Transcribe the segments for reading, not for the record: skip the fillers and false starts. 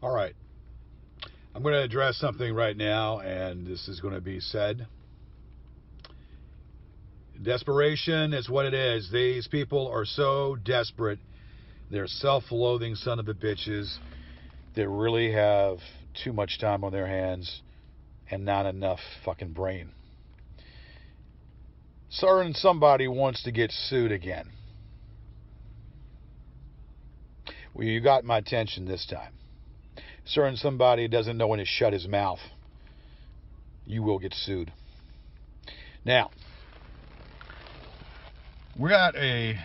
All right. I'm going to address something right now, and this is going to be said. Desperation is what it is. These people are so desperate. They're self-loathing son of a bitches. They really have too much time on their hands and not enough fucking brain. Certain somebody wants to get sued again. Well, you got my attention this time. Certain somebody doesn't know when to shut his mouth. You will get sued. Now, we got a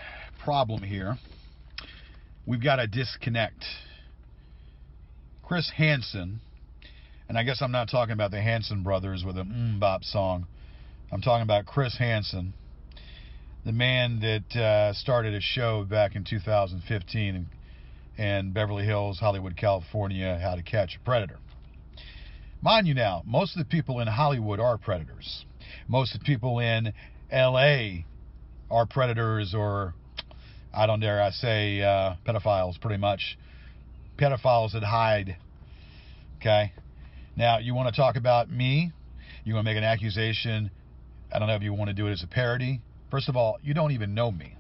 problem here. We've got a disconnect. Chris Hansen, and I guess I'm not talking about the Hansen brothers with a bop song. I'm talking about Chris Hansen, the man that started a show back in 2015 in Beverly Hills, Hollywood, California, How to Catch a Predator. Mind you now, most of the people in Hollywood are predators. Most of the people in L.A. are predators, or I don't dare I say pedophiles, pretty much. Pedophiles that hide. Okay? Now, you want to talk about me? You want to make an accusation? I don't know if you want to do it as a parody. First of all, you don't even know me.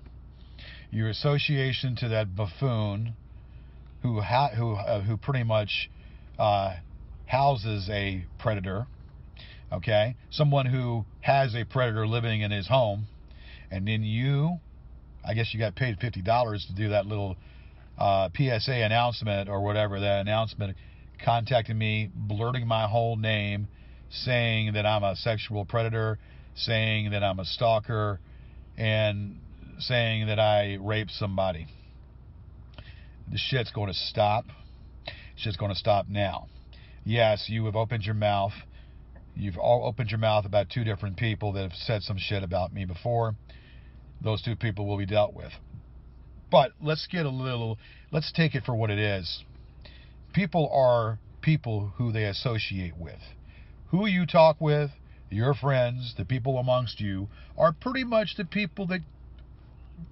Your association to that buffoon who pretty much houses a predator, okay? Someone who has a predator living in his home, and then you, I guess you got paid $50 to do that little PSA announcement or whatever, that announcement, contacting me, blurting my whole name, saying that I'm a sexual predator, saying that I'm a stalker, and saying that I raped somebody. The shit's going to stop. Shit's going to stop now. Yes, you have opened your mouth. You've all opened your mouth about two different people that have said some shit about me before. Those two people will be dealt with. But let's take it for what it is. People are people who they associate with. Who you talk with, your friends, the people amongst you, are pretty much the people that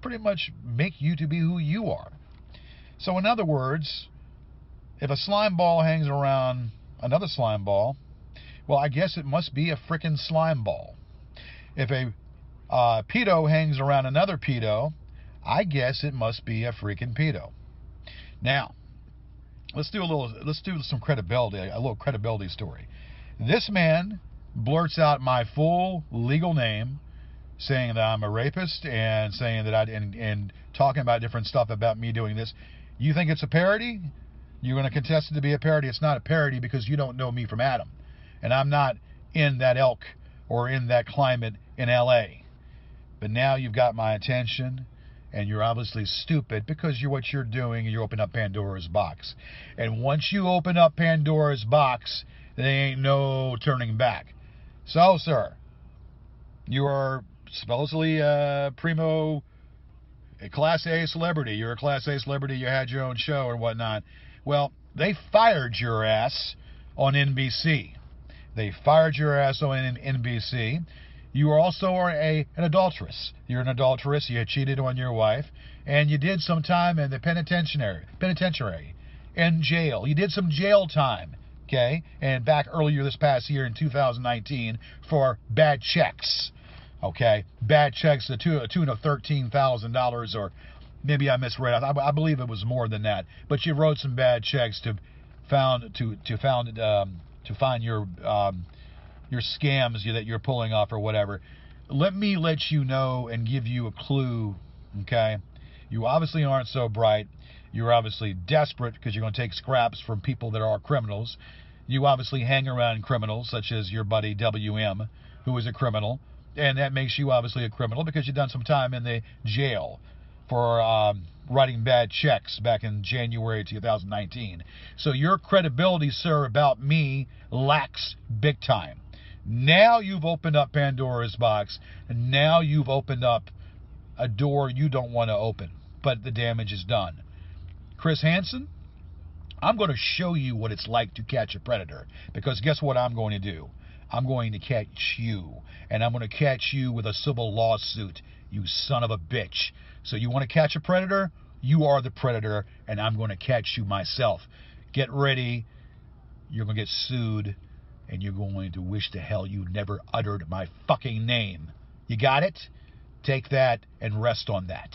pretty much make you to be who you are. So in other words, if a slime ball hangs around another slime ball, well, I guess it must be a frickin' slime ball. If a pedo hangs around another pedo, I guess it must be a freaking pedo. Now, let's do some credibility, a little credibility story. This man blurts out my full legal name, saying that I'm a rapist, and saying that and talking about different stuff about me doing this. You think it's a parody? You're going to contest it to be a parody? It's not a parody because you don't know me from Adam. And I'm not in that ilk or in that climate in L.A. But now you've got my attention, and you're obviously stupid because what you're doing, you open up Pandora's box. And once you open up Pandora's box, there ain't no turning back. So, sir, you are supposedly a Class A celebrity. You're a Class A celebrity. You had your own show or whatnot. Well, they fired your ass on NBC. They fired your ass on NBC. You also are an adulteress. You're an adulteress. You cheated on your wife, and you did some time in the penitentiary, in jail. You did some jail time, okay? And back earlier this past year in 2019 for bad checks, okay? Bad checks to the tune of $13,000, or maybe I misread. I believe it was more than that. But you wrote some bad checks to find your scams that you're pulling off or whatever. Let me let you know and give you a clue, okay? You obviously aren't so bright. You're obviously desperate because you're going to take scraps from people that are criminals. You obviously hang around criminals, such as your buddy WM, who is a criminal. And that makes you obviously a criminal because you've done some time in the jail for writing bad checks back in January 2019. So your credibility, sir, about me lacks big time. Now you've opened up Pandora's box, and now you've opened up a door you don't want to open, but the damage is done. Chris Hansen, I'm going to show you what it's like to catch a predator, because guess what I'm going to do? I'm going to catch you, and I'm going to catch you with a civil lawsuit, you son of a bitch. So you want to catch a predator? You are the predator, and I'm going to catch you myself. Get ready. You're going to get sued, and you're going to wish to hell you never uttered my fucking name. You got it? Take that and rest on that.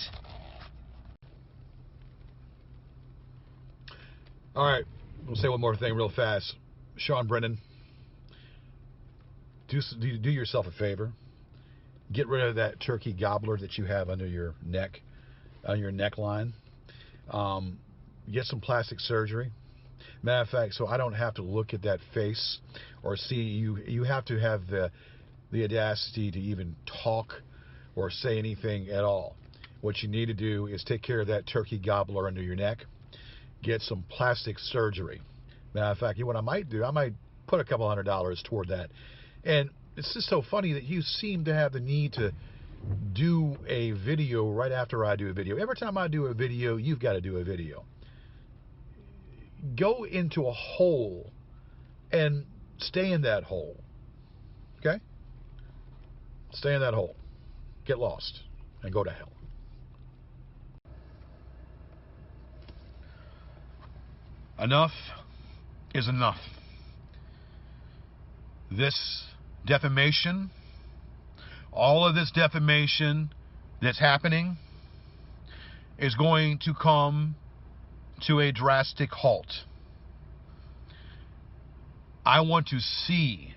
All right. I'll say one more thing real fast. Sean Brennan, do yourself a favor. Get rid of that turkey gobbler that you have under your neck, on your neckline. Get some plastic surgery. Matter of fact, so I don't have to look at that face or see you. You have to have the audacity to even talk or say anything at all. What you need to do is take care of that turkey gobbler under your neck. Get some plastic surgery. Matter of fact, you know what I might do? I might put a couple $100 toward that. And it's just so funny that you seem to have the need to do a video right after I do a video. Every time I do a video, you've got to do a video. Go into a hole and stay in that hole. Okay? Stay in that hole. Get lost and go to hell. Enough is enough. This defamation, all of this defamation that's happening is going to come to a drastic halt. I want to see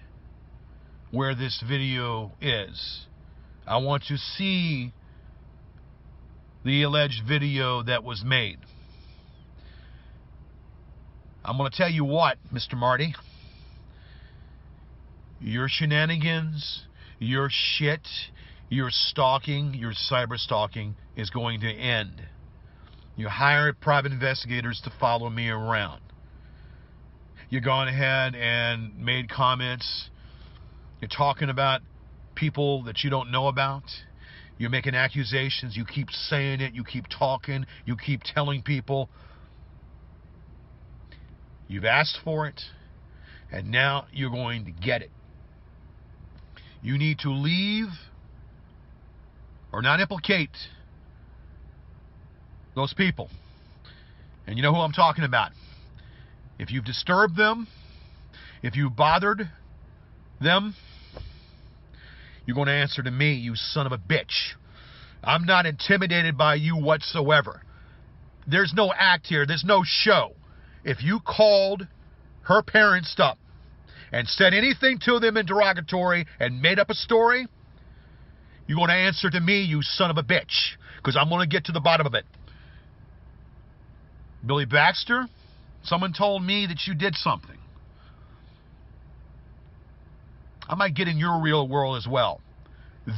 where this video is. I want to see the alleged video that was made. I'm going to tell you what, Mr. Marty. Your shenanigans, your shit, your stalking, your cyber stalking is going to end. You hired private investigators to follow me around. You've gone ahead and made comments. You're talking about people that you don't know about. You're making accusations. You keep saying it. You keep talking. You keep telling people. You've asked for it, and now you're going to get it. You need to leave or not implicate those people. And you know who I'm talking about. If you've disturbed them, if you bothered them, you're going to answer to me, you son of a bitch. I'm not intimidated by you whatsoever. There's no act here. There's no show. If you called her parents up and said anything to them in derogatory and made up a story, you're going to answer to me, you son of a bitch, because I'm going to get to the bottom of it. Billy Baxter, someone told me that you did something. I might get in your real world as well.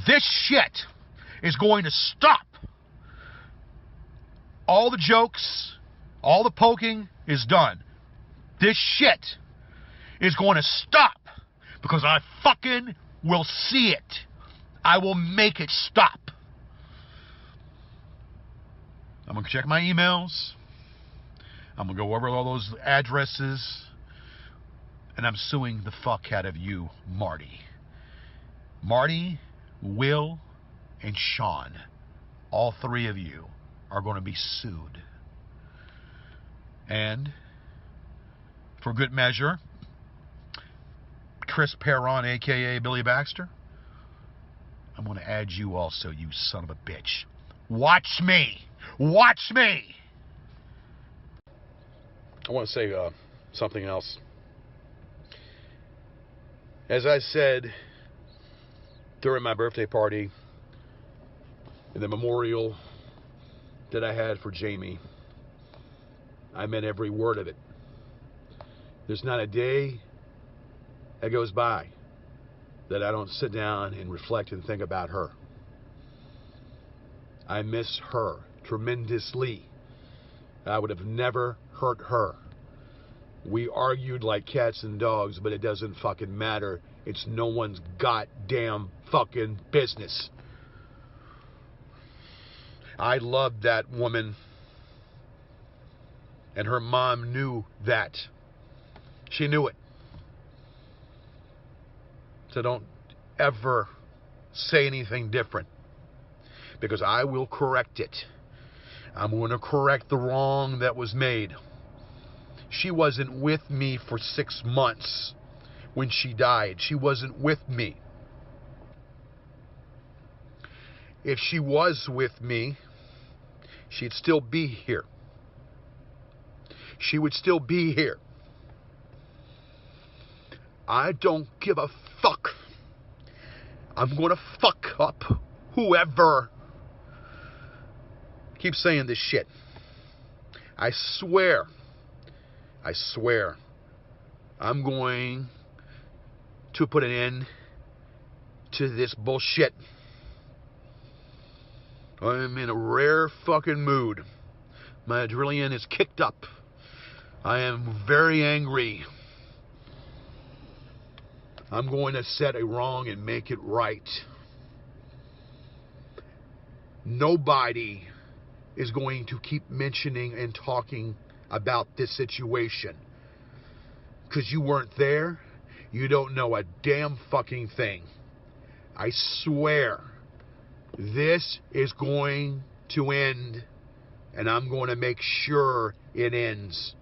This shit is going to stop. All the jokes, all the poking is done. This shit is going to stop because I fucking will see it. I will make it stop. I'm going to check my emails. I'm going to go over all those addresses. And I'm suing the fuck out of you, Marty. Marty, Will, and Sean. All three of you are going to be sued. And for good measure, Chris Perron, a.k.a. Billy Baxter, I'm going to add you also, you son of a bitch. Watch me. Watch me. I want to say something else. As I said during my birthday party, in the memorial that I had for Jamie, I meant every word of it. There's not a day that goes by that I don't sit down and reflect and think about her. I miss her tremendously. I would have never hurt her. We argued like cats and dogs, but it doesn't fucking matter. It's no one's goddamn fucking business. I loved that woman, and her mom knew that. She knew it. So don't ever say anything different, because I will correct it. I'm going to correct the wrong that was made. She wasn't with me for 6 months when she died. She wasn't with me. If she was with me, she'd still be here. She would still be here. I don't give a fuck. I'm going to fuck up whoever keeps saying this shit. I swear, I'm going to put an end to this bullshit. I'm in a rare fucking mood. My adrenaline is kicked up. I am very angry. I'm going to set a wrong and make it right. Nobody is going to keep mentioning and talking about this situation. Because you weren't there, you don't know a damn fucking thing. I swear, this is going to end, and I'm going to make sure it ends.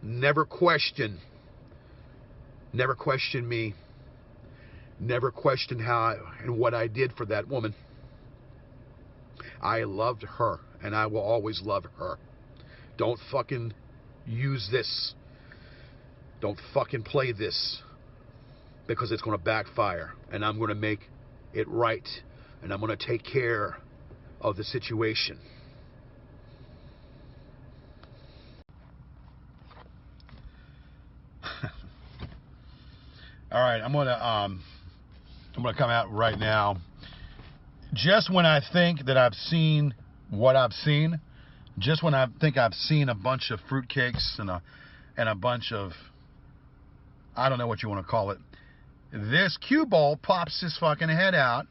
Never question me. Never question how and what I did for that woman. I loved her, and I will always love her. Don't fucking use this. Don't fucking play this, because it's going to backfire, and I'm going to make it right, and I'm going to take care of the situation. All right, I'm gonna come out right now. Just when I think that I've seen what I've seen, just when I think I've seen a bunch of fruitcakes and a bunch of, I don't know what you want to call it, this cue ball pops his fucking head out,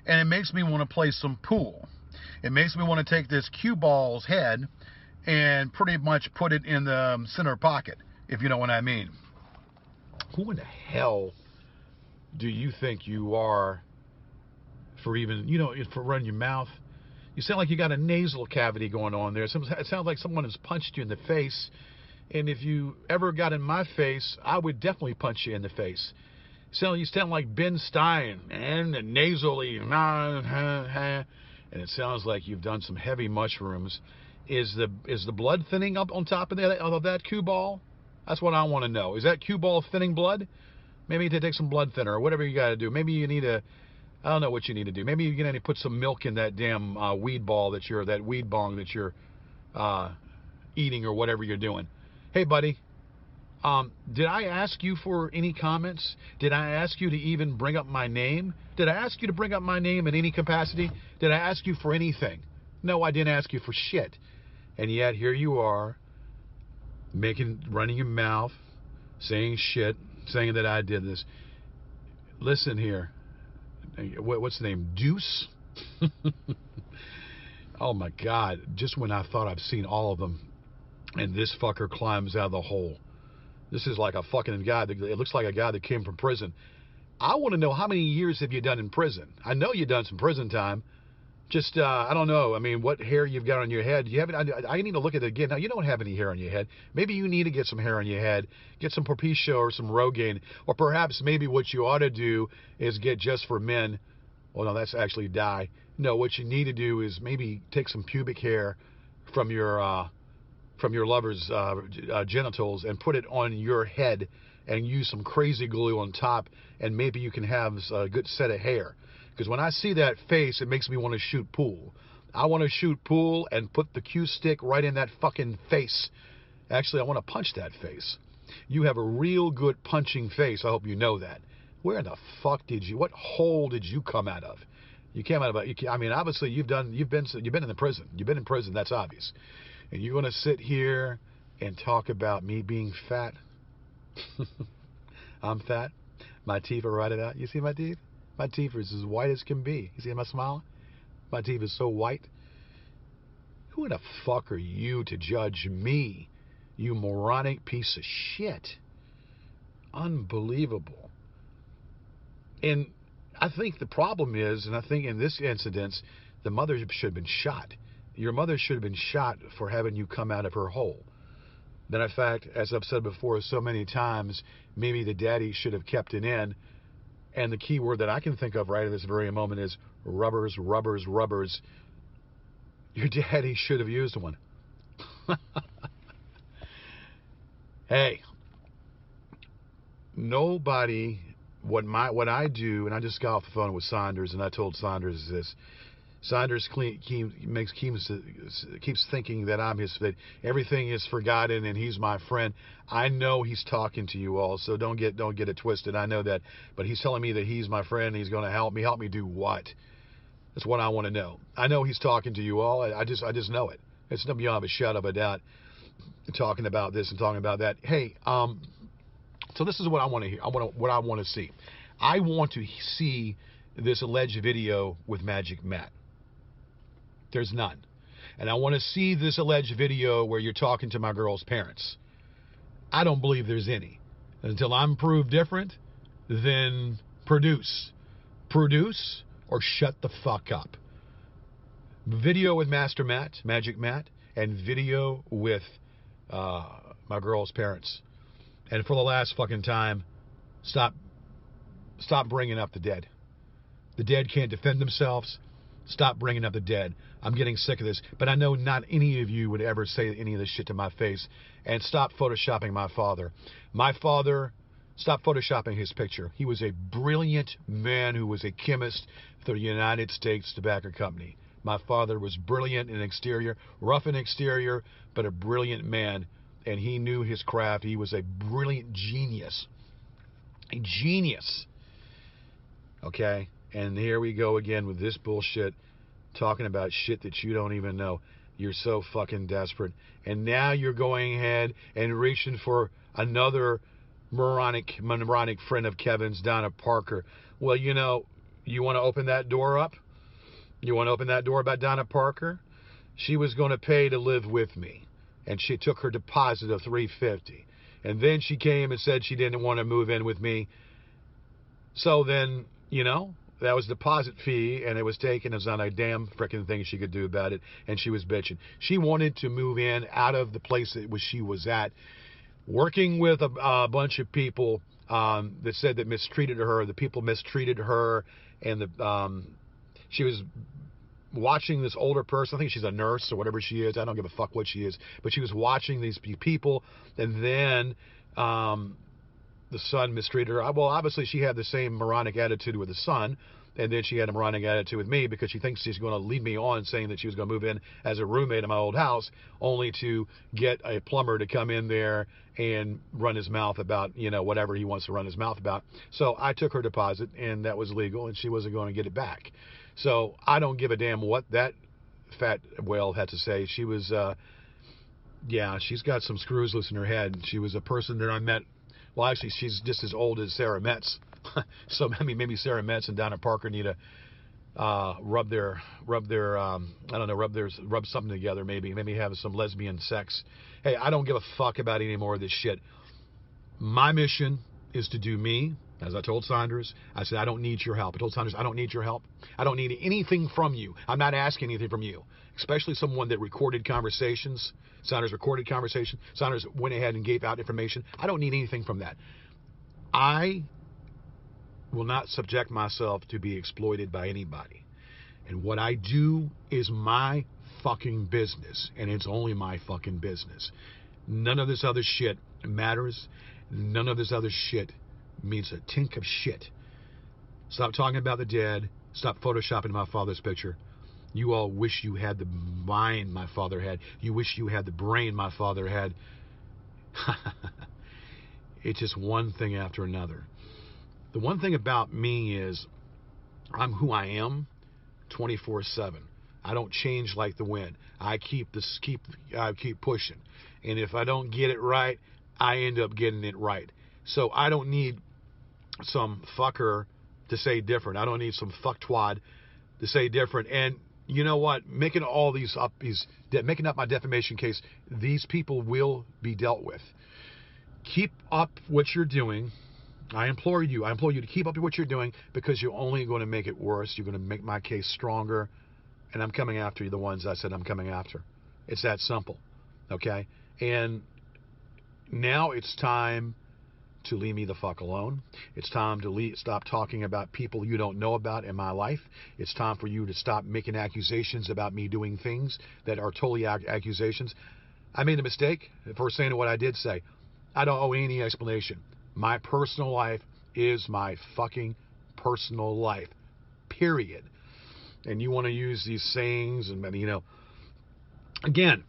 and it makes me want to play some pool. It makes me want to take this cue ball's head and pretty much put it in the center pocket, if you know what I mean. Who in the hell do you think you are for even, for running your mouth? You sound like you got a nasal cavity going on there. It sounds like someone has punched you in the face. And if you ever got in my face, I would definitely punch you in the face. You sound like Ben Stein, and nasally, and it sounds like you've done some heavy mushrooms. Is the blood thinning up on top of that cue ball? That's what I want to know. Is that cue ball thinning blood? Maybe you need to take some blood thinner or whatever you got to do. Maybe you need to, I don't know what you need to do. Maybe you need to put some milk in that damn weed ball that weed bong that you're eating or whatever you're doing. Hey, buddy, did I ask you for any comments? Did I ask you to even bring up my name? Did I ask you to bring up my name in any capacity? Did I ask you for anything? No, I didn't ask you for shit. And yet here you are, running your mouth, saying shit, saying that I did this. Listen here. What's the name? Deuce? Oh my God. Just when I thought I've seen all of them, and this fucker climbs out of the hole. This is like a fucking guy. It looks like a guy that came from prison. I want to know, how many years have you done in prison? I know you've done some prison time. Just, I don't know. I mean, what hair you've got on your head. I need to look at it again. Now, you don't have any hair on your head. Maybe you need to get some hair on your head. Get some Propecia or some Rogaine. Or perhaps maybe what you ought to do is get Just for Men. Well, no, that's actually dye. No, what you need to do is maybe take some pubic hair from your lover's genitals and put it on your head and use some crazy glue on top, and maybe you can have a good set of hair. Because when I see that face, it makes me want to shoot pool. I want to shoot pool and put the cue stick right in that fucking face. Actually, I want to punch that face. You have a real good punching face. I hope you know that. Where the fuck what hole did you come out of? You came out of I mean, obviously you've been in the prison. You've been in prison. That's obvious. And you're going to sit here and talk about me being fat? I'm fat. My teeth are right out. You see my teeth? My teeth are as white as can be. You see my smile? My teeth is so white. Who the fuck are you to judge me? You moronic piece of shit. Unbelievable. And I think the problem is, and I think in this incident, the mother should have been shot. Your mother should have been shot for having you come out of her hole. then in fact, as I've said before so many times, maybe the daddy should have kept it in. And the key word that I can think of right at this very moment is rubbers, rubbers, rubbers. Your daddy should have used one. Hey, nobody, what I do, and I just got off the phone with Saunders, and I told Saunders this. Saunders keeps thinking that that everything is forgotten and he's my friend. I know he's talking to you all, so don't get it twisted. I know that, but he's telling me that he's my friend. And he's going to help me. Help me do what? That's what I want to know. I know he's talking to you all. I just know it. It's not beyond a shadow of a doubt. Talking about this and talking about that. Hey, so this is what I want to hear. What I want to see. I want to see this alleged video with Magic Matt. There's none. And I want to see this alleged video where you're talking to my girl's parents. I don't believe there's any. Until I'm proved different, then produce. Produce or shut the fuck up. Video with Master Matt, Magic Matt, and video with my girl's parents. And for the last fucking time, stop bringing up the dead. The dead can't defend themselves. Stop bringing up the dead. I'm getting sick of this. But I know not any of you would ever say any of this shit to my face. And stop photoshopping my father. My father, stop photoshopping his picture. He was a brilliant man who was a chemist for the United States Tobacco Company. My father was brilliant in exterior, rough in exterior, but a brilliant man. And he knew his craft. He was a brilliant genius. A genius. Okay? And here we go again with this bullshit, talking about shit that you don't even know. You're so fucking desperate. And now you're going ahead and reaching for another moronic friend of Kevin's, Donna Parker. Well, you know, you want to open that door up? You want to open that door about Donna Parker? She was going to pay to live with me. And she took her deposit of $350. And then she came and said she didn't want to move in with me. So then, you know, that was deposit fee, and it was taken. It was not a damn frickin' thing she could do about it, and she was bitching. She wanted to move in out of the place that she was at, working with a bunch of people that said that mistreated her. The people mistreated her, and she was watching this older person. I think she's a nurse or whatever she is. I don't give a fuck what she is, but she was watching these people, and then the son mistreated her. Well, obviously she had the same moronic attitude with the son, and then she had a moronic attitude with me because she thinks she's going to lead me on, saying that she was going to move in as a roommate in my old house, only to get a plumber to come in there and run his mouth about, you know, whatever he wants to run his mouth about. So I took her deposit, and that was legal, and she wasn't going to get it back. So I don't give a damn what that fat whale had to say. She was, yeah, she's got some screws loose in her head. She was a person that I met. Well, actually, she's just as old as Sarah Metz. So I mean, maybe Sarah Metz and Donna Parker need to rub something together. Maybe have some lesbian sex. Hey, I don't give a fuck about any more of this shit. My mission is to do me. As I told Saunders, I said, I don't need your help. I told Saunders, I don't need your help. I don't need anything from you. I'm not asking anything from you, especially someone that recorded conversations. Saunders recorded conversation. Saunders went ahead and gave out information. I don't need anything from that. I will not subject myself to be exploited by anybody. And what I do is my fucking business, and it's only my fucking business. None of this other shit matters. None of this other shit means a tink of shit. Stop talking about the dead. Stop photoshopping my father's picture. You all wish you had the mind my father had. You wish you had the brain my father had. It's just one thing after another. The one thing about me is I'm who I am 24/7. I don't change like the wind. I keep pushing. And if I don't get it right, I end up getting it right. So I don't need some fucker to say different. I don't need some fucktwad to say different. And you know what? Making all these up, making up my defamation case, these people will be dealt with. Keep up what you're doing. I implore you to keep up what you're doing, because you're only going to make it worse. You're going to make my case stronger. And I'm coming after you, the ones I said I'm coming after. It's that simple. Okay? And Now it's time to leave me the fuck alone. It's time to stop talking about people you don't know about in my life. It's time for you to stop making accusations about me doing things that are totally accusations. I made a mistake for saying what I did say. I don't owe any explanation. My personal life is my fucking personal life. Period. And you want to use these sayings and, you know, again,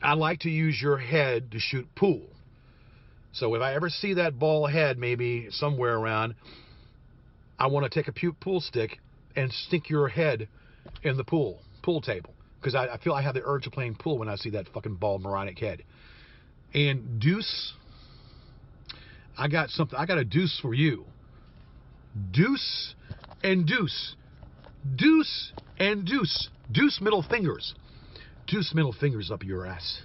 I like to use your head to shoot pool. So if I ever see that ball head maybe somewhere around, I want to take a pool stick and stick your head in the pool table. Because I feel I have the urge to playing pool when I see that fucking bald moronic head. And deuce, I got a deuce for you. Deuce and deuce. Deuce and deuce. Deuce middle fingers. Deuce middle fingers up your ass.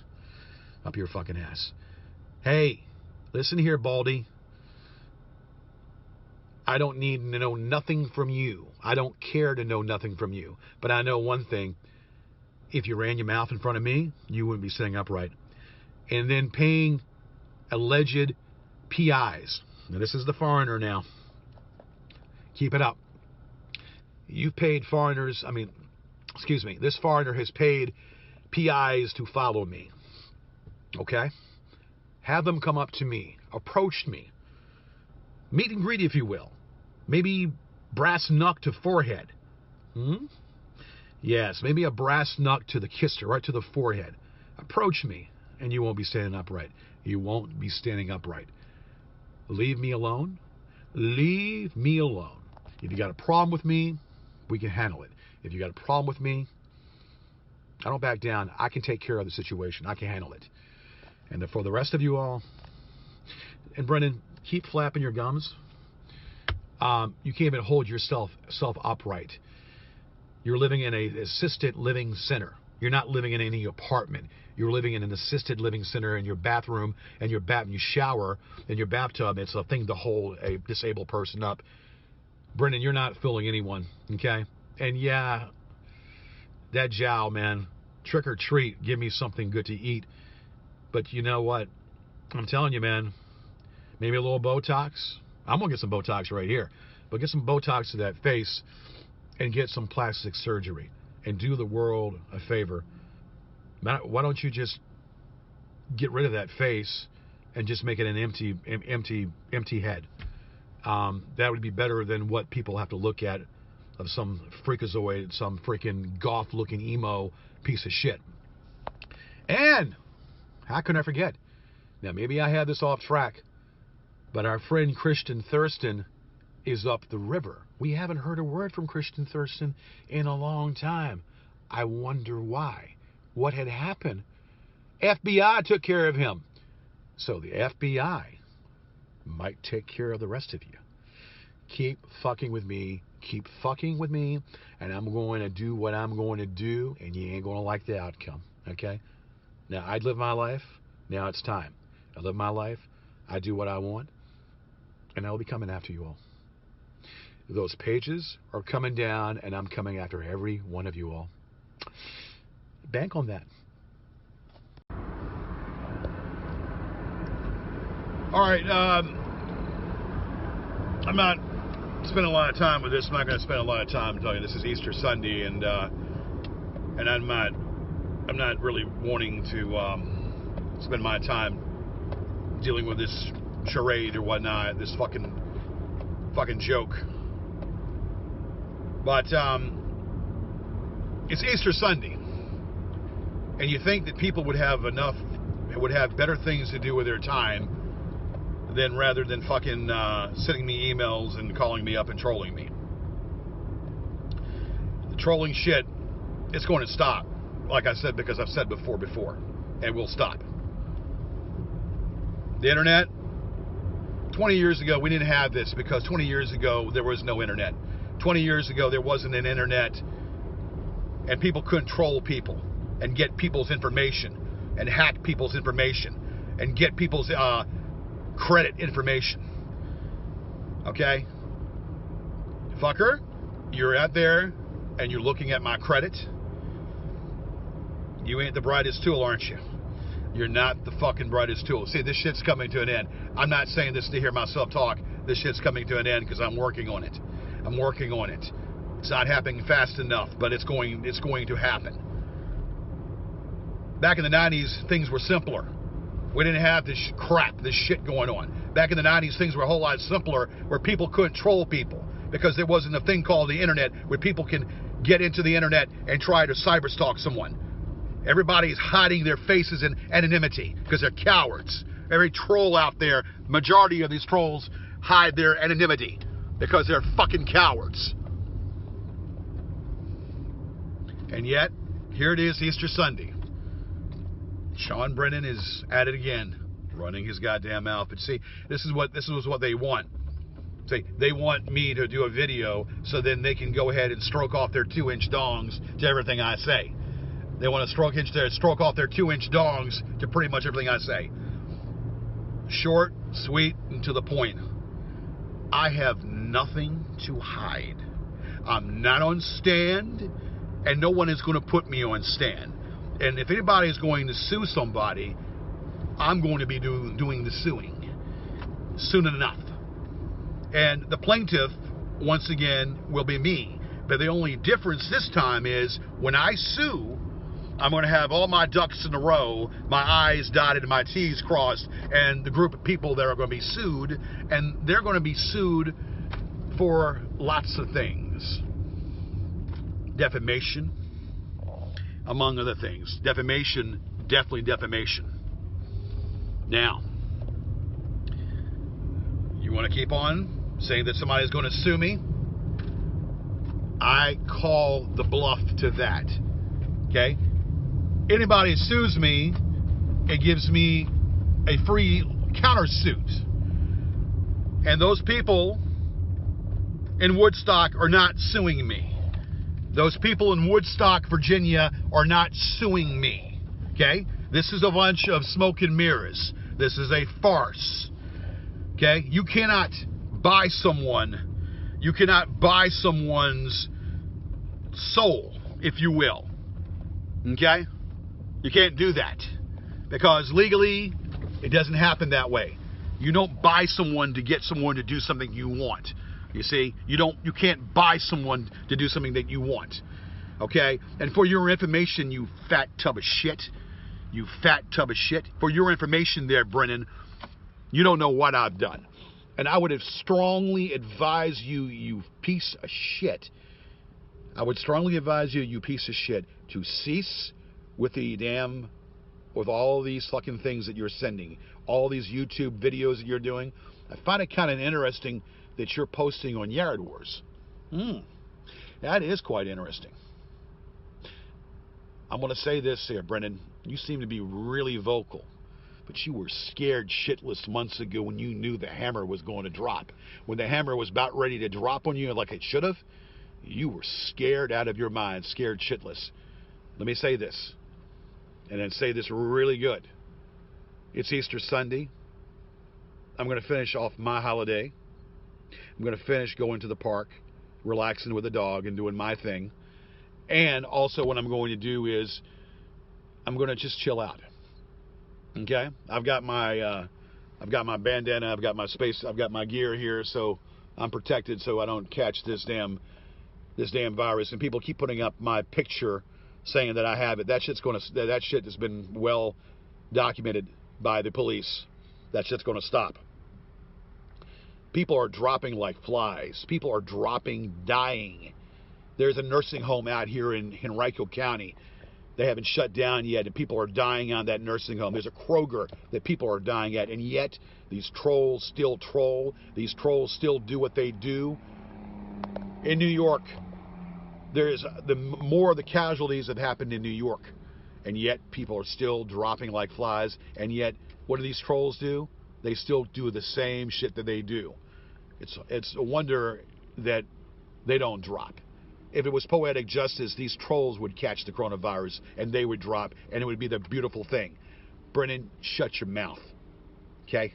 Up your fucking ass. Hey, listen here, Baldy. I don't need to know nothing from you. I don't care to know nothing from you. But I know one thing. If you ran your mouth in front of me, you wouldn't be sitting upright. And then paying alleged PIs. Now, this is the foreigner now. Keep it up. You've paid foreigners, this foreigner has paid PIs to follow me. Okay? Have them come up to me. Approach me. Meet and greet, if you will. Maybe brass knuck to forehead. Yes, maybe a brass knuck to the kisser, right to the forehead. Approach me, and you won't be standing upright. You won't be standing upright. Leave me alone. Leave me alone. If you got a problem with me, we can handle it. If you got a problem with me, I don't back down. I can take care of the situation. I can handle it. And for the rest of you all, and Brendan, keep flapping your gums. You can't even hold yourself upright. You're living in an assisted living center. You're not living in any apartment. You're living in an assisted living center in your bathroom and you shower in your bathtub. It's a thing to hold a disabled person up. Brendan, you're not fooling anyone, okay? And yeah, that jowl, man, trick or treat, give me something good to eat. But you know what? I'm telling you, man, maybe a little Botox. I'm going to get some Botox right here. But get some Botox to that face and get some plastic surgery and do the world a favor. Why don't you just get rid of that face and just make it an empty head? That would be better than what people have to look at of some freakazoid, some freaking goth-looking emo piece of shit. And how can I forget? Now, maybe I had this off track, but our friend Christian Thurston is up the river. We haven't heard a word from Christian Thurston in a long time. I wonder why. What had happened? FBI took care of him. So the FBI might take care of the rest of you. Keep fucking with me. Keep fucking with me. And I'm going to do what I'm going to do. And you ain't going to like the outcome. Okay? Now, I'd live my life. Now it's time. I live my life. I do what I want. And I will be coming after you all. Those pages are coming down. And I'm coming after every one of you all. Bank on that. All right, I'm not spending a lot of time with this. I'm not going to spend a lot of time telling you this is Easter Sunday, and I'm not really wanting to spend my time dealing with this charade or whatnot, this fucking joke. But it's Easter Sunday, and you think that people would have better things to do with their time than rather than fucking sending me emails and calling me up and trolling me. The trolling shit, it's going to stop. Like I said, because I've said before, and will stop. The internet, 20 years ago, we didn't have this because 20 years ago, there was no internet. 20 years ago, there wasn't an internet, and people couldn't troll people and get people's information and hack people's information and get people's credit information. Okay? Fucker, you're out there and you're looking at my credit. You ain't the brightest tool, aren't you? You're not the fucking brightest tool. See, this shit's coming to an end. I'm not saying this to hear myself talk. This shit's coming to an end because I'm working on it. I'm working on it. It's not happening fast enough, but it's going to happen. Back in the 90s, things were simpler. We didn't have this crap, this shit going on. Back in the 90s, things were a whole lot simpler where people couldn't troll people because there wasn't a thing called the internet where people can get into the internet and try to cyberstalk someone. Everybody's hiding their faces in anonymity because they're cowards. Every troll out there, majority of these trolls hide their anonymity because they're fucking cowards. And yet, here it is, Easter Sunday. Sean Brennan is at it again, running his goddamn mouth. But see, this is what they want. See, they want me to do a video so then they can go ahead and stroke off their 2-inch dongs to everything I say. They want to stroke off their 2-inch dongs to pretty much everything I say. Short, sweet, and to the point. I have nothing to hide. I'm not on stand, and no one is going to put me on stand. And if anybody is going to sue somebody, I'm going to be doing the suing soon enough. And the plaintiff, once again, will be me. But the only difference this time is when I sue, I'm going to have all my ducks in a row, my I's dotted and my T's crossed, and the group of people that are going to be sued, and they're going to be sued for lots of things. Defamation, among other things. Defamation, definitely defamation. Now, you want to keep on saying that somebody's going to sue me? I call the bluff to that. Okay? Anybody who sues me, it gives me a free countersuit. And those people in Woodstock are not suing me. Those people in Woodstock, Virginia are not suing me. Okay? This is a bunch of smoke and mirrors. This is a farce. Okay? You cannot buy someone. You cannot buy someone's soul, if you will. Okay? You can't do that. Because legally, it doesn't happen that way. You don't buy someone to get someone to do something you want. You see, you can't buy someone to do something that you want. Okay? And for your information, you fat tub of shit. You fat tub of shit. For your information there, Brennan, you don't know what I've done. And I would have strongly advised you, you piece of shit. I would strongly advise you, you piece of shit, to cease with with all these fucking things that you're sending. All these YouTube videos that you're doing. I find it kind of interesting that you're posting on Yard Wars. That is quite interesting. I'm going to say this here, Brennan. You seem to be really vocal. But you were scared shitless months ago when you knew the hammer was going to drop. When the hammer was about ready to drop on you like it should have, you were scared out of your mind, scared shitless. Let me say this, and then say this really good. It's Easter Sunday. I'm going to finish off my holiday. I'm going to finish going to the park, relaxing with the dog and doing my thing. And also what I'm going to do is I'm going to just chill out. Okay? I've got my bandana, I've got my gear here, so I'm protected so I don't catch this damn virus. And people keep putting up my picture saying that I have it. That shit has been well documented by the police. That shit's going to stop. People are dropping like flies. People are dropping, dying. There's a nursing home out here in Henrico County. They haven't shut down yet, and people are dying on that nursing home. There's a Kroger that people are dying at, and yet these trolls still troll. These trolls still do what they do. In New York, there's more of the casualties have happened in New York, and yet people are still dropping like flies. And yet, what do these trolls do? They still do the same shit that they do. It's a wonder that they don't drop. If it was poetic justice, these trolls would catch the coronavirus and they would drop, and it would be the beautiful thing. Brennan, shut your mouth. Okay?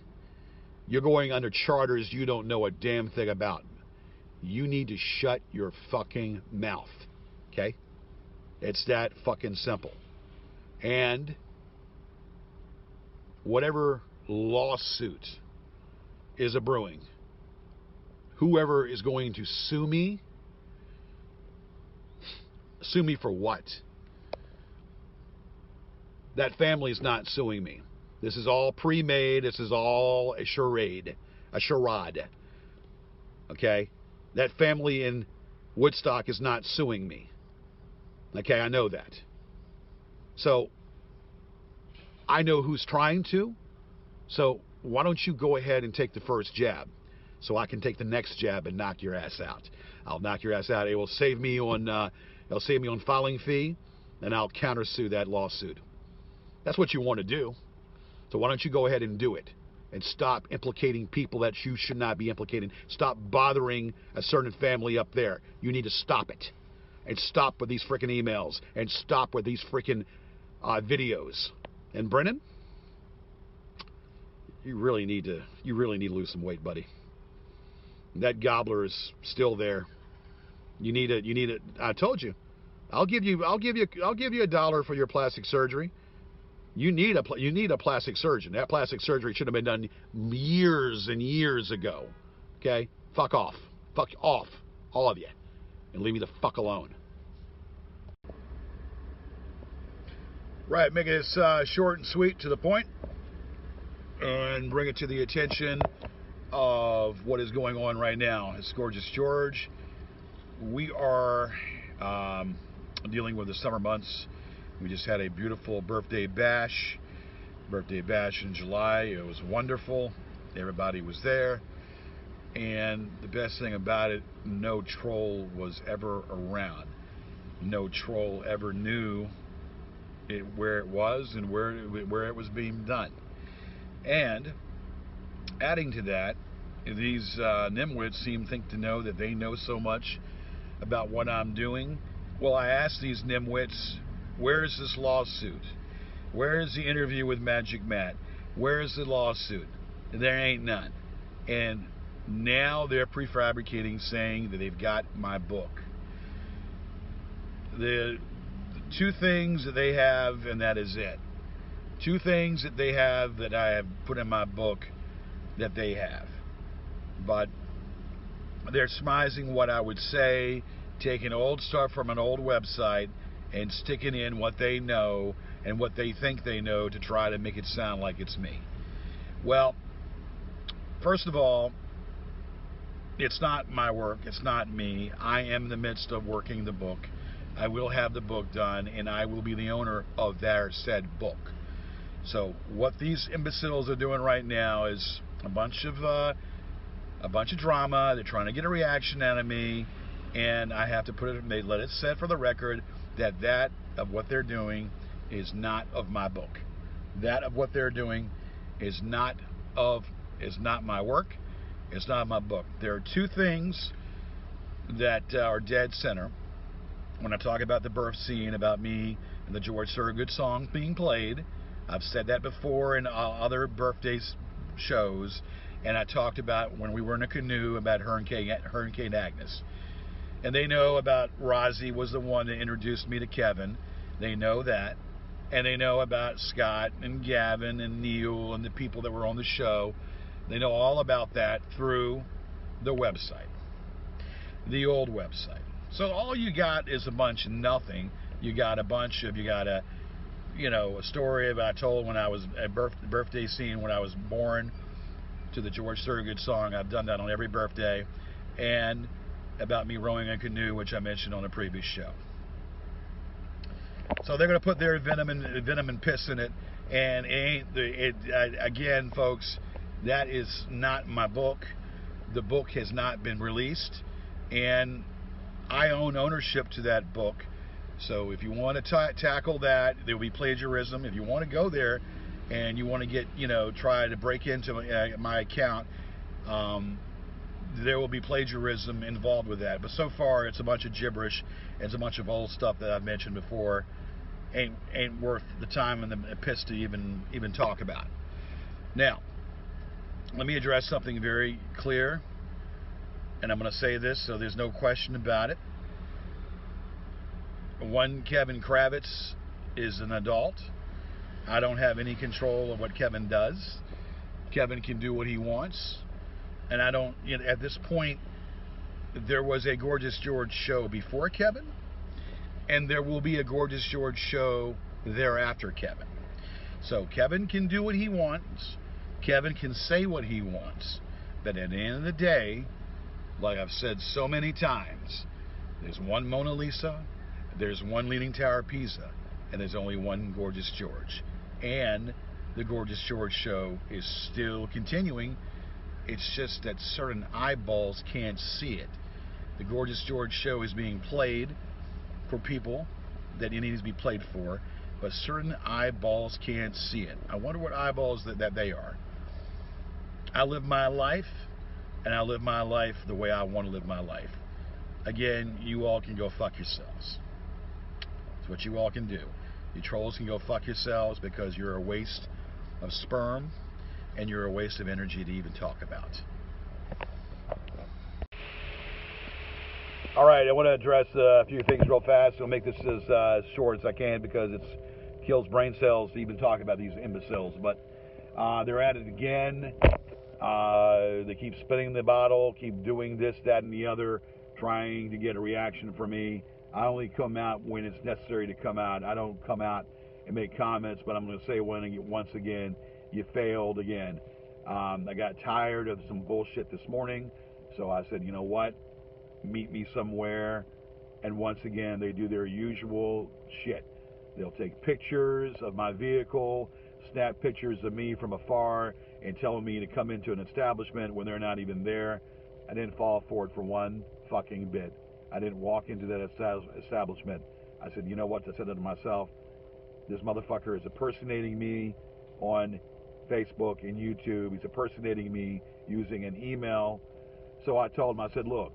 You're going under charters you don't know a damn thing about. You need to shut your fucking mouth. Okay? It's that fucking simple. And whatever lawsuit is a brewing, whoever is going to sue me for what? That family's not suing me. This is all pre-made. This is all a charade. Okay? That family in Woodstock is not suing me. Okay, I know that. So, I know who's trying to. So, why don't you go ahead and take the first jab so I can take the next jab and knock your ass out. I'll knock your ass out. It will save me on filing fee, and I'll countersue that lawsuit. That's what you want to do. So why don't you go ahead and do it and stop implicating people that you should not be implicating. Stop bothering a certain family up there. You need to stop it. And stop with these freaking emails. And stop with these freaking videos. And Brennan, you really need to lose some weight, buddy. That gobbler is still there. You need it. I told you. I'll give you $1 for your plastic surgery. You need a plastic surgeon. That plastic surgery should have been done years and years ago. Okay? Fuck off. Fuck off, all of you, and leave me the fuck alone. Right, make it short and sweet, to the point, and bring it to the attention of what is going on right now. It's Gorgeous George. We are dealing with the summer months. We just had a beautiful birthday bash in July. It was wonderful. Everybody was there. And the best thing about it, no troll was ever around. No troll ever knew where it was and where it was being done. And adding to that, these nimwits think to know that they know so much about what I'm doing. Well, I asked these nimwits, where is this lawsuit? Where is the interview with Magic Matt? Where is the lawsuit? There ain't none. And now they're prefabricating, saying that they've got my book. The two things that they have, and that is it. Two things that they have that I have put in my book that they have. But they're smizing what I would say, taking old stuff from an old website and sticking in what they know and what they think they know to try to make it sound like it's me. Well, first of all, it's not my work. It's not me. I am in the midst of working the book. I will have the book done, and I will be the owner of their said book. So what these imbeciles are doing right now is a bunch of drama. They're trying to get a reaction out of me, and I have to put it. They let it set for the record that of what they're doing is not of my book. That of what they're doing is not my work. It's not my book. There are two things that are dead center when I talk about the birth scene, about me and the George Thorogood song being played. I've said that before in other birthday shows, and I talked about when we were in a canoe about Hurricane Agnes. And they know about Rozzy was the one that introduced me to Kevin. They know that. And they know about Scott and Gavin and Neil and the people that were on the show. They know all about that through the website, the old website. So all you got is a bunch of nothing. You got a story about I told when I was a birthday scene when I was born to the George Thorogood song. I've done that on every birthday. And about me rowing a canoe, which I mentioned on a previous show. So they're going to put their venom and piss in it. And again, folks, that is not my book. The book has not been released, and I own ownership to that book. So if you want to tackle that, there will be plagiarism. If you want to go there and you want to get, try to break into my account, there will be plagiarism involved with that. But so far, it's a bunch of gibberish. It's a bunch of old stuff that I've mentioned before. Ain't worth the time and the piss to even talk about. Now, let me address something very clear, and I'm going to say this so there's no question about it. One Kevin Kravitz is an adult I don't have any control of what Kevin does. Kevin can do what he wants. And I don't, at this point, there was a Gorgeous George show before Kevin, and there will be a Gorgeous George show thereafter Kevin. So Kevin can do what he wants. Kevin can say what he wants. But at the end of the day, like I've said so many times, there's one Mona Lisa, there's one Leaning Tower of Pisa, and there's only one Gorgeous George. And the Gorgeous George show is still continuing. It's just that certain eyeballs can't see it. The Gorgeous George show is being played for people that it needs to be played for, but certain eyeballs can't see it. I wonder what eyeballs that they are. I live my life, and I live my life the way I want to live my life. Again, you all can go fuck yourselves. That's what you all can do. You trolls can go fuck yourselves because you're a waste of sperm and you're a waste of energy to even talk about. All right, I want to address a few things real fast. I'll make this as short as I can because it kills brain cells to even talk about these imbeciles. But they're at it again. They keep spinning the bottle, keep doing this, that, and the other, trying to get a reaction from me. I only come out when it's necessary to come out. I don't come out and make comments, but I'm going to say once again, you failed again. I got tired of some bullshit this morning, so I said, you know what? Meet me somewhere. And once again, they do their usual shit. They'll take pictures of my vehicle, snap pictures of me from afar, and tell me to come into an establishment when they're not even there. I didn't fall for it for one fucking bit. I didn't walk into that establishment. I said, you know what? I said to myself, this motherfucker is impersonating me on Facebook and YouTube. He's impersonating me using an email. So I told him, I said, look,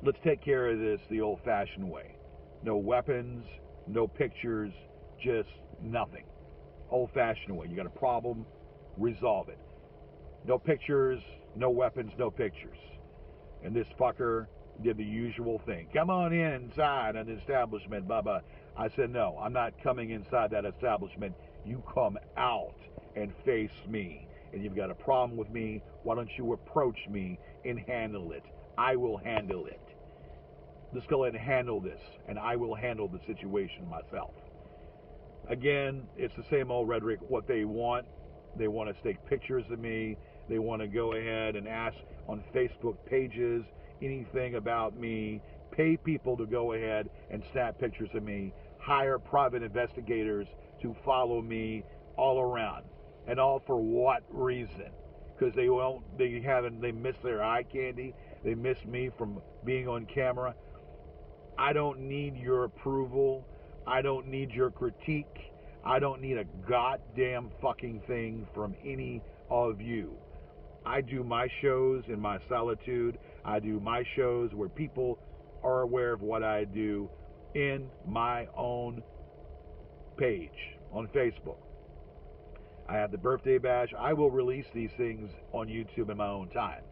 let's take care of this the old-fashioned way. No weapons, no pictures, just nothing. Old-fashioned way. You got a problem, resolve it. No pictures, no weapons, no pictures. And this fucker did the usual thing. Come on inside an establishment, blah. I said, no, I'm not coming inside that establishment. You come out and face me. And you've got a problem with me, why don't you approach me and handle it? I will handle it. Let's go ahead and handle this, and I will handle the situation myself. Again, it's the same old rhetoric. What they want to take pictures of me. They want to go ahead and ask on Facebook pages anything about me, pay people to go ahead and snap pictures of me, hire private investigators to follow me all around. And all for what reason? Because they miss their eye candy. They miss me from being on camera. I don't need your approval. I don't need your critique. I don't need a goddamn fucking thing from any of you. I do my shows in my solitude. I do my shows where people are aware of what I do in my own page on Facebook. I have the birthday bash. I will release these things on YouTube in my own time.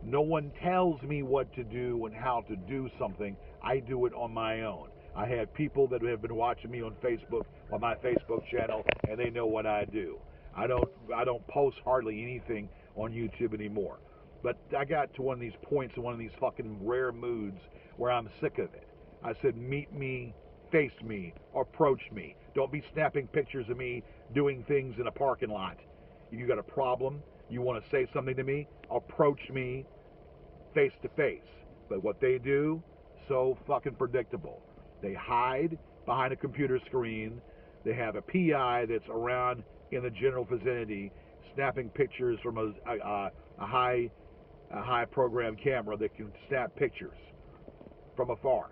No one tells me what to do and how to do something. I do it on my own. I have people that have been watching me on Facebook, on my Facebook channel, and they know what I do. I don't post hardly anything on YouTube anymore. But I got to one of these points in one of these fucking rare moods where I'm sick of it. I said, meet me, face me, approach me. Don't be snapping pictures of me doing things in a parking lot. If you got a problem, you want to say something to me, approach me face to face. But what they do, so fucking predictable. They hide behind a computer screen. They have a PI that's around in the general vicinity snapping pictures from a high program camera that can snap pictures from afar,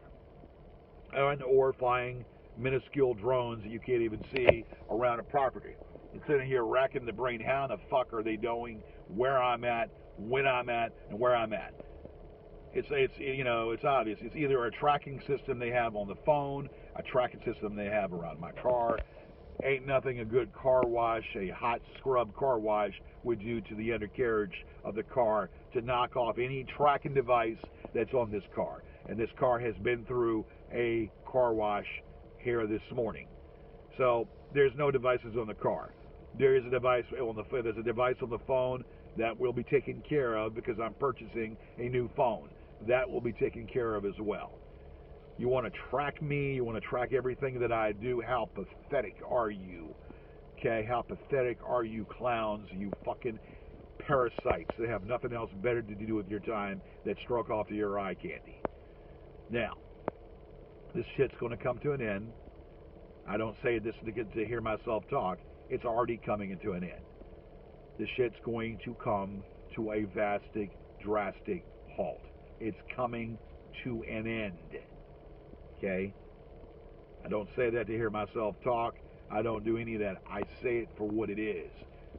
and or flying minuscule drones that you can't even see around a property. And sitting here racking the brain, how the fuck are they doing, where I'm at, when I'm at, and where I'm at? It's obvious. It's either a tracking system they have on the phone, a tracking system they have around my car. Ain't nothing a good car wash, a hot scrub car wash would do to the undercarriage of the car to knock off any tracking device that's on this car. And this car has been through a car wash here this morning. So there's no devices on the car. There is a device on the there's a device on the phone that will be taken care of because I'm purchasing a new phone. That will be taken care of as well. You want to track me, you want to track everything that I do. How pathetic are you? Okay, how pathetic are you clowns, you fucking parasites that have nothing else better to do with your time than stroke off to your eye candy. Now, this shit's going to come to an end. I don't say this to get to hear myself talk. It's already coming into an end. This shit's going to come to a drastic halt. It's coming to an end. Okay? I don't say that to hear myself talk. I don't do any of that. I say it for what it is.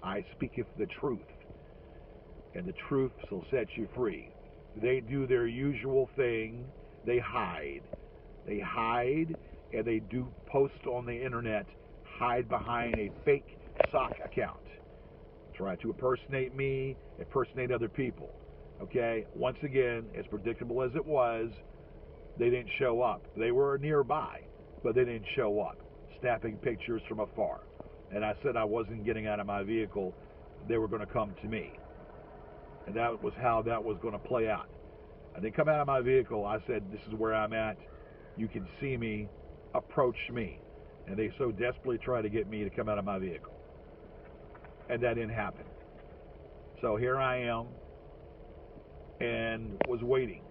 I speaketh the truth. And the truth shall set you free. They do their usual thing. They hide. They hide, and they do post on the internet, hide behind a fake sock account. Try to impersonate me, impersonate other people. Okay? Once again, as predictable as it was, they didn't show up. They were nearby, but they didn't show up, snapping pictures from afar. And I said I wasn't getting out of my vehicle. They were going to come to me. And that was how that was going to play out. I didn't come out of my vehicle. I said, this is where I'm at. You can see me. Approach me. And they so desperately tried to get me to come out of my vehicle. And that didn't happen. So here I am and was waiting.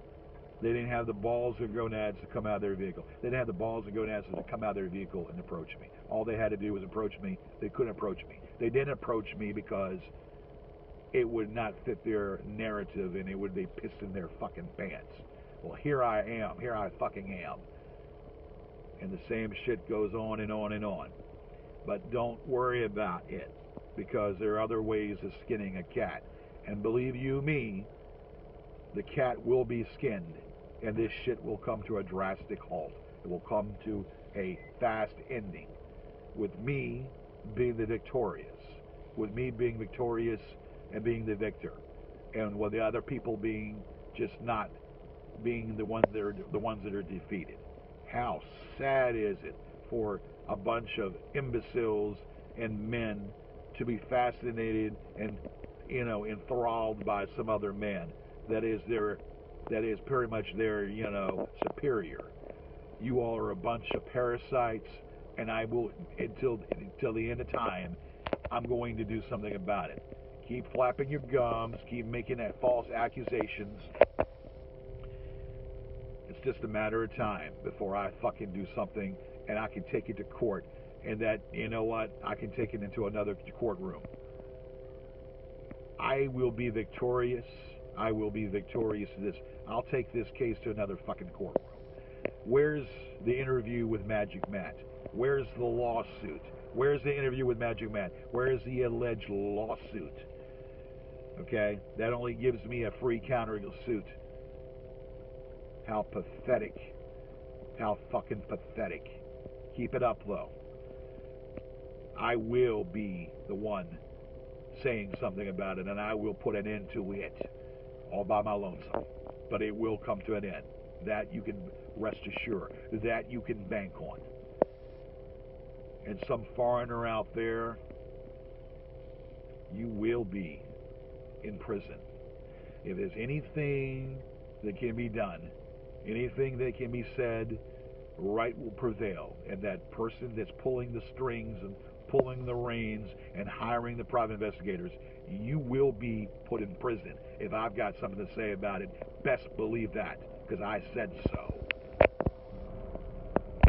They didn't have the balls or gonads to come out of their vehicle. They didn't have the balls and gonads to come out of their vehicle and approach me. All they had to do was approach me. They couldn't approach me. They didn't approach me because it would not fit their narrative and it would be pissed in their fucking pants. Well, here I am. Here I fucking am. And the same shit goes on and on and on. But don't worry about it, because there are other ways of skinning a cat. And believe you me, the cat will be skinned, and this shit will come to a drastic halt. It will come to a fast ending, with me being the victorious, with me being victorious and being the victor, and with the other people being just not being the ones that are defeated. How sad is it for a bunch of imbeciles and men to be fascinated and enthralled by some other man that is pretty much their superior. You all are a bunch of parasites, and I will until the end of time. I'm going to do something about it. Keep flapping your gums. Keep making that false accusations. It's just a matter of time before I fucking do something and I can take it to court, and that, you know what, I can take it into another courtroom. I will be victorious. I will be victorious in this. I'll take this case to another fucking courtroom. Where's the interview with Magic Matt? Where's the lawsuit? Where's the interview with Magic Matt? Where's the alleged lawsuit? Okay? That only gives me a free counter suit. How pathetic. How fucking pathetic. Keep it up, though. I will be the one saying something about it, and I will put an end to it all by my lonesome. But it will come to an end. That you can rest assured. That you can bank on. And some foreigner out there, you will be in prison. If there's anything that can be done, anything that can be said, right will prevail. And that person that's pulling the strings and pulling the reins and hiring the private investigators, you will be put in prison. If I've got something to say about it, best believe that, because I said so.